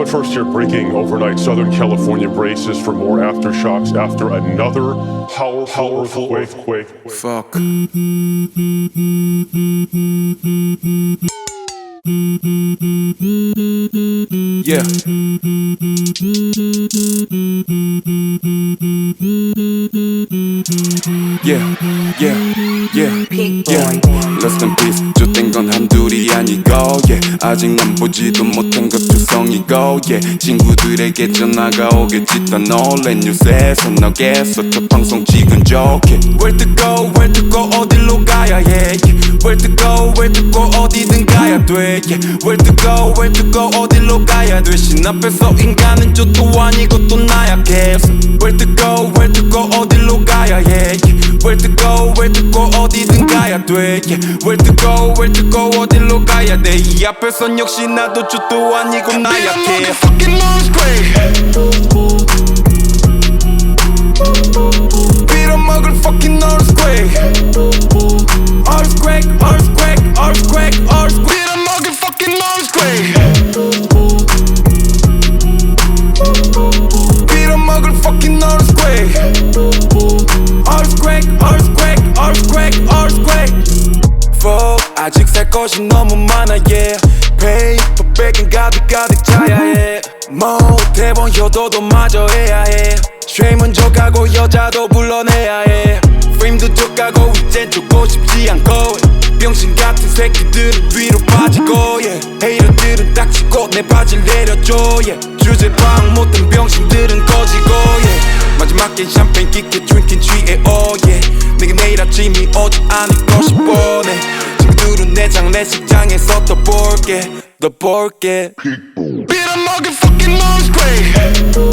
But first here, breaking overnight Southern California braces for more aftershocks after another powerful earthquake. Fuck. Yeah. Yeah. Peakboy. Rest in peace. 좆된 건 한둘이 아니고 yeah. 아직 난 보지도 못한 것 투성이고 yeah. 친구들에게 전화가 오겠지 다 놀래 뉴스에서 나오겠어 저 방송 찍은 좋게 Where to go 어디로 가야 해 yeah. Where to go 어디든 가야 돼 yeah. Where to go 어디로 가야 돼 신 앞에서 인간은 족도 아니고 또 나약해서 Where to go 어디로 가야 해 yeah. Where to go 어디든 가야 돼 yeah. Where to go 어디로 가야 돼 이 앞에선 역시 나도 족도 아니고 나약해 fucking earthquake 빌어먹을 fucking earthquake Earthquake 빌어먹을 fucking earthquake 빌어먹을 fucking earthquake Earthquake Fuck 아직 살 것이 너무 많아 yeah Paper bag은 가득 차야 해 모태번 효도도 마저 해야 해 쉐임은 족하고 여자도 불러내야 해 프레임도 족하고 이젠 쫓고 싶지 않고 병신 같은 새끼들은 뒤로 빠지고 yeah. 헤이터들은 닥치고 내 바지를 내려줘 yeah. 주제 파악 못한 병신들은 꺼지고 yeah. 마지막 겐 샴페인 깊게 drinking 취해 oh yeah. 내게 내일 아침이 오지 않을까 싶어 네. 친구들은 내 장례식장에서 더 볼게 빌어먹을 fucking earthquake